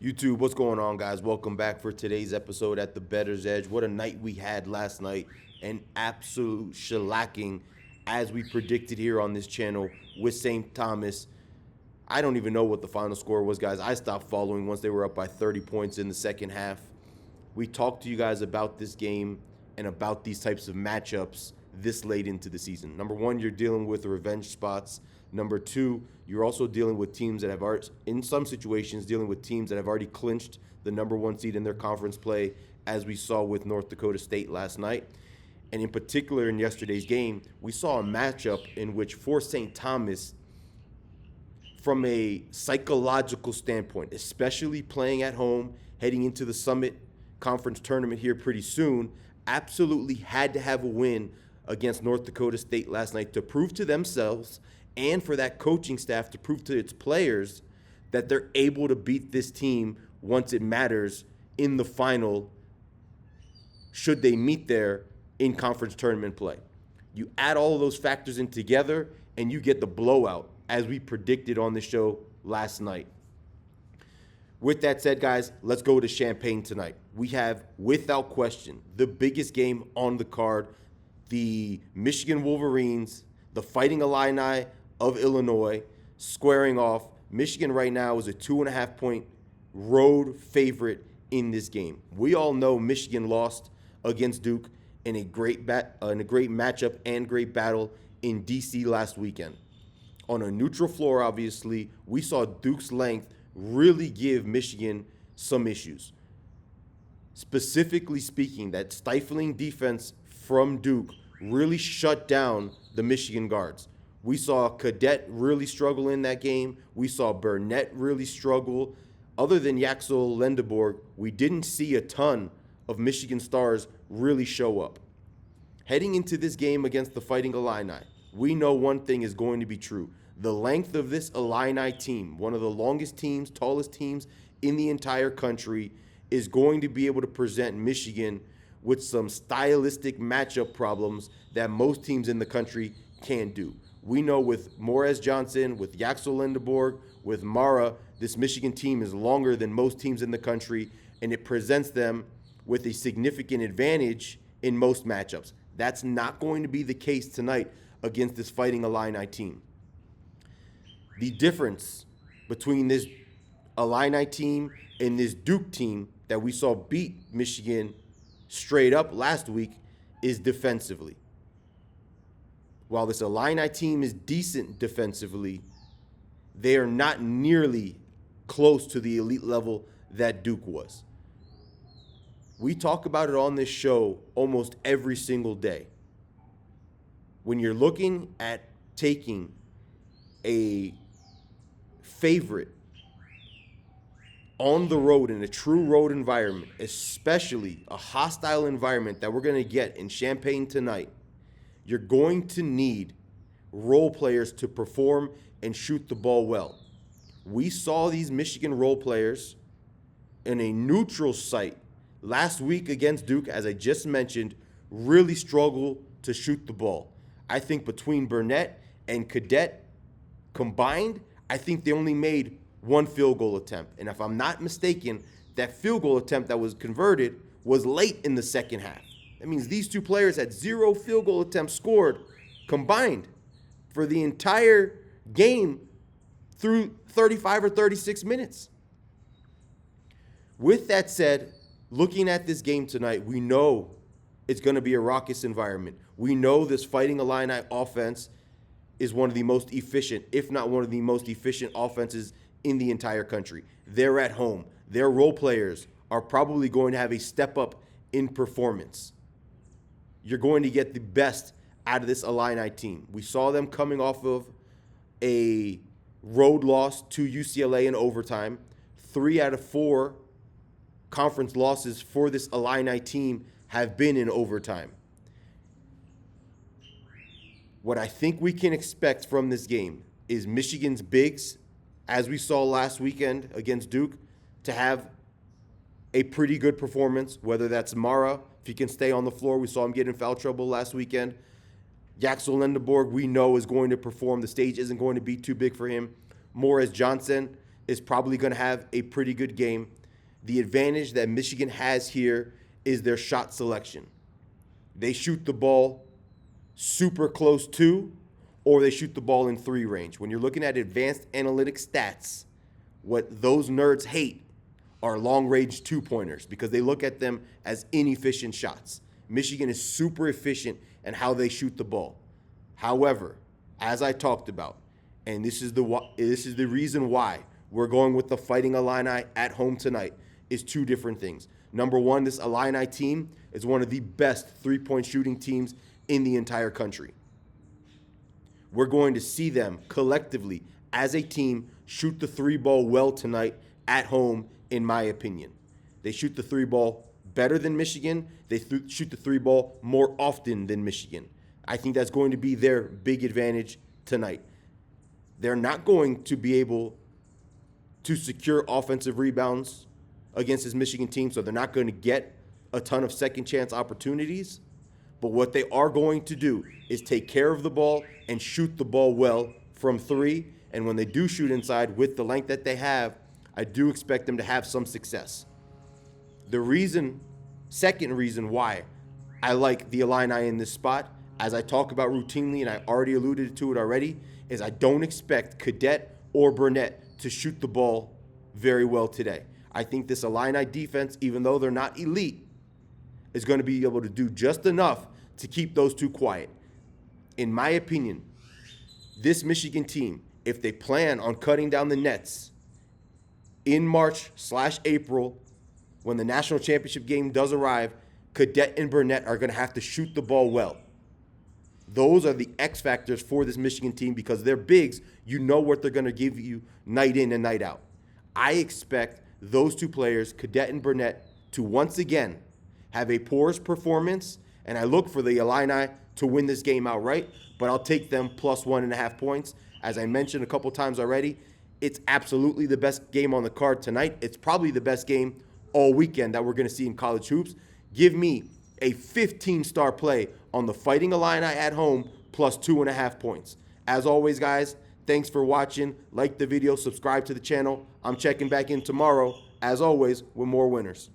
YouTube, what's going on, guys? Welcome back for today's episode at the Bettor's Edge. What a night we had last night. An absolute shellacking, as we predicted here on this channel with St. Thomas. I don't even know what the final score was, guys. I stopped following once they were up by 30 points in the second half. We talked to you guys about this game and about these types of matchups this late into the season. Number one, you're dealing with revenge spots. Number two, you're also dealing with teams that have already, in some situations, dealing with teams that have already clinched the number one seed in their conference play, as we saw with North Dakota State last night. And in particular, in yesterday's game, we saw a matchup in which for St. Thomas, from a psychological standpoint, especially playing at home, heading into the Summit Conference tournament here pretty soon, absolutely had to have a win against North Dakota State last night to prove to themselves and for that coaching staff to prove to its players that they're able to beat this team once it matters in the final, should they meet there in conference tournament play. You add all of those factors in together, and you get the blowout, as we predicted on the show last night. With that said, guys, let's go to Champaign tonight. We have, without question, the biggest game on the card, the Michigan Wolverines, the Fighting Illini of Illinois, squaring off. Michigan right now is a 2.5-point road favorite in this game. We all know Michigan lost against Duke in a great matchup and great battle in DC last weekend. On a neutral floor, obviously, we saw Duke's length really give Michigan some issues. Specifically speaking, that stifling defense from Duke really shut down the Michigan guards. We saw Cadet really struggle in that game. We saw Burnett really struggle. Other than Yaxel Lendeborg, we didn't see a ton of Michigan stars really show up. Heading into this game against the Fighting Illini, we know one thing is going to be true. The length of this Illini team, one of the longest teams, tallest teams in the entire country, is going to be able to present Michigan with some stylistic matchup problems that most teams in the country can't do. We know with Morez Johnson, with Yaxel Lendeborg, with Mara, this Michigan team is longer than most teams in the country, and it presents them with a significant advantage in most matchups. That's not going to be the case tonight against this Fighting Illini team. The difference between this Illini team and this Duke team that we saw beat Michigan straight up last week is defensively. While this Illini team is decent defensively, they are not nearly close to the elite level that Duke was. We talk about it on this show almost every single day. When you're looking at taking a favorite on the road in a true road environment, especially a hostile environment that we're going to get in Champaign tonight, you're going to need role players to perform and shoot the ball well. We saw these Michigan role players in a neutral site last week against Duke, as I just mentioned, really struggle to shoot the ball. I think between Burnett and Cadet combined, I think they only made one field goal attempt. And if I'm not mistaken, that field goal attempt that was converted was late in the second half. That means these two players had 0 field goal attempts scored combined for the entire game through 35 or 36 minutes. With that said, looking at this game tonight, we know it's going to be a raucous environment. We know this Fighting Illini offense is one of the most efficient, if not one of the most efficient offenses in the entire country. They're at home. Their role players are probably going to have a step up in performance. You're going to get the best out of this Illini team. We saw them coming off of a road loss to UCLA in overtime. 3 out of 4 conference losses for this Illini team have been in overtime. What I think we can expect from this game is Michigan's bigs, as we saw last weekend against Duke, to have a pretty good performance, whether that's Mara, if he can stay on the floor. We saw him get in foul trouble last weekend. Yaxel Lendeborg, we know, is going to perform. The stage isn't going to be too big for him. Morez Johnson, is probably going to have a pretty good game. The advantage that Michigan has here is their shot selection. They shoot the ball super close to, or they shoot the ball in 3 range. When you're looking at advanced analytics stats, what those nerds hate are long-range 2-pointers because they look at them as inefficient shots. Michigan is super efficient in how they shoot the ball. However, as I talked about, and this is the reason why we're going with the Fighting Illini at home tonight, is 2 different things. Number one, this Illini team is one of the best 3-point shooting teams in the entire country. We're going to see them collectively as a team shoot the 3 ball well tonight at home, in my opinion. They shoot the 3 ball better than Michigan. They shoot the 3 ball more often than Michigan. I think that's going to be their big advantage tonight. They're not going to be able to secure offensive rebounds against this Michigan team, so they're not going to get a ton of second chance opportunities. But what they are going to do is take care of the ball and shoot the ball well from 3. And when they do shoot inside with the length that they have, I do expect them to have some success. Second reason why I like the Illini in this spot, as I talk about routinely, and I already alluded to it already, is I don't expect Cadet or Burnett to shoot the ball very well today. I think this Illini defense, even though they're not elite, is going to be able to do just enough to keep those 2 quiet. In my opinion, this Michigan team, if they plan on cutting down the nets in March/April, when the national championship game does arrive, Cadet and Burnett are going to have to shoot the ball well. Those are the X factors for this Michigan team because they're bigs. You know what they're going to give you night in and night out. I expect those 2 players, Cadet and Burnett, to once again have a porous performance, and I look for the Illini to win this game outright, but I'll take them plus 1.5 points. As I mentioned a couple times already, it's absolutely the best game on the card tonight. It's probably the best game all weekend that we're going to see in college hoops. Give me a 15-star play on the Fighting Illini at home plus 2.5 points. As always, guys, thanks for watching. Like the video, subscribe to the channel. I'm checking back in tomorrow, as always, with more winners.